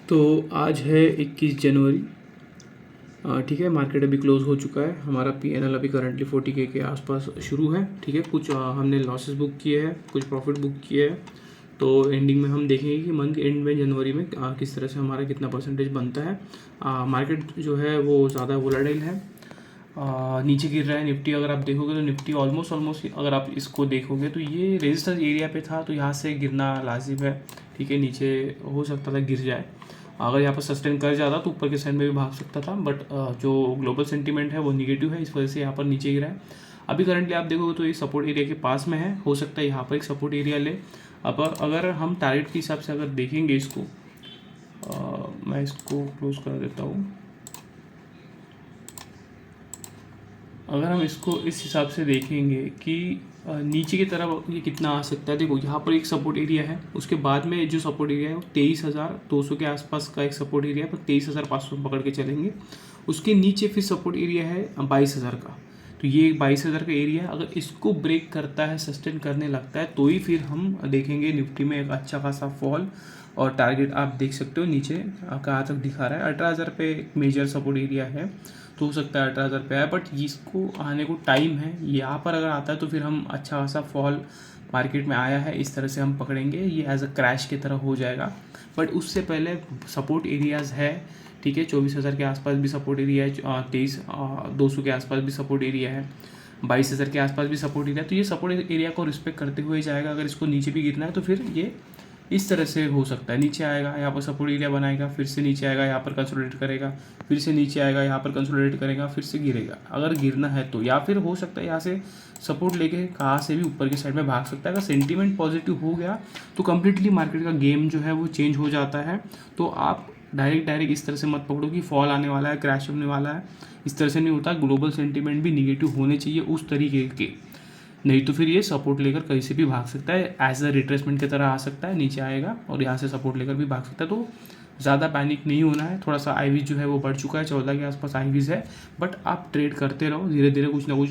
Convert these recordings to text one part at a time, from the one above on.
तो आज है 21 जनवरी। ठीक है, मार्केट अभी क्लोज़ हो चुका है। हमारा पीएनएल अभी करंटली 40K के आसपास शुरू है। ठीक है, कुछ हमने लॉसेस बुक किए हैं, कुछ प्रॉफिट बुक किए हैं। तो एंडिंग में हम देखेंगे कि मंथ एंड में जनवरी में किस तरह से हमारा कितना परसेंटेज बनता है। मार्केट जो है वो ज़्यादा वोलेटाइल है, नीचे गिर रहा है। निफ्टी अगर आप देखोगे तो निफ्टी ऑलमोस्ट अगर आप इसको देखोगे तो ये रेजिस्टेंस एरिया पे था, तो यहाँ से गिरना लाजिम है। ठीक है, नीचे हो सकता था गिर जाए। अगर यहाँ पर सस्टेन कर जाता तो ऊपर के साइड में भी भाग सकता था, बट जो ग्लोबल सेंटीमेंट है वो निगेटिव है, इस वजह से यहाँ पर नीचे गिरा है। अभी करंटली आप देखोगे तो ये सपोर्ट एरिया के पास में है, हो सकता है यहाँ पर एक सपोर्ट एरिया ले। अब अगर हम टारगेट के हिसाब से अगर देखेंगे इसको, मैं इसको क्लोज कर देता हूँ। अगर हम इसको इस हिसाब से देखेंगे कि नीचे की तरफ ये कितना आ सकता है, देखो यहाँ पर एक सपोर्ट एरिया है, उसके बाद में जो सपोर्ट एरिया है वो 23,200 के आसपास का एक सपोर्ट एरिया है, पर 23,500 पकड़ के चलेंगे। उसके नीचे फिर सपोर्ट एरिया है 22,000 का। तो ये 22,000 का एरिया है, अगर इसको ब्रेक करता है, सस्टेन करने लगता है, तो ही फिर हम देखेंगे निफ्टी में एक अच्छा खासा फॉल। और टारगेट आप देख सकते हो नीचे कहाँ तक दिखा रहा है, 18,000 पे एक मेजर सपोर्ट एरिया है, तो हो सकता है 18,000 पे आए, बट इसको आने को टाइम है। यहाँ पर अगर आता है तो फिर हम अच्छा खासा फॉल मार्केट में आया है, इस तरह से हम पकड़ेंगे, ये एज अ क्रैश की तरह हो जाएगा। बट उससे पहले सपोर्ट एरियाज़ है। ठीक है, 24,000 के आसपास भी सपोर्ट एरिया है, 23,200 के आसपास भी सपोर्ट एरिया है, 22,000 के आसपास भी सपोर्ट एरिया है। तो ये सपोर्ट एरिया को रिस्पेक्ट करते हुए जाएगा। अगर इसको नीचे भी गिरना है तो फिर ये इस तरह से हो सकता है, नीचे आएगा, यहाँ पर सपोर्ट एरिया बनाएगा, फिर से नीचे आएगा, यहाँ पर कंसोलिडेट करेगा, फिर से नीचे आएगा, यहाँ पर कंसोलिडेट करेगा, फिर से गिरेगा अगर गिरना है तो। या फिर हो सकता है यहाँ से सपोर्ट लेके कहाँ से भी ऊपर की साइड में भाग सकता है। अगर सेंटीमेंट पॉजिटिव हो गया तो कम्प्लीटली मार्केट का गेम जो है वो चेंज हो जाता है। तो आप डायरेक्ट इस तरह से मत पकड़ो कि फॉल आने वाला है, क्रैश होने वाला है, इस तरह से नहीं होता। ग्लोबल सेंटीमेंट भी निगेटिव होने चाहिए उस तरीके के, नहीं तो फिर ये सपोर्ट लेकर कहीं से भी भाग सकता है, एज अ रिट्रेसमेंट की तरह आ सकता है, नीचे आएगा और यहाँ से सपोर्ट लेकर भी भाग सकता है। तो ज़्यादा पैनिक नहीं होना है। थोड़ा सा आईवीज जो है वो बढ़ चुका है, 14 के आसपास आईवीज है, बट आप ट्रेड करते रहो, धीरे धीरे कुछ ना कुछ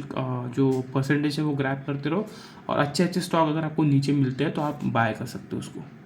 जो परसेंटेज है वो ग्रैब करते रहो, और अच्छे स्टॉक अगर आपको नीचे मिलते हैं तो आप बाय कर सकते हो उसको।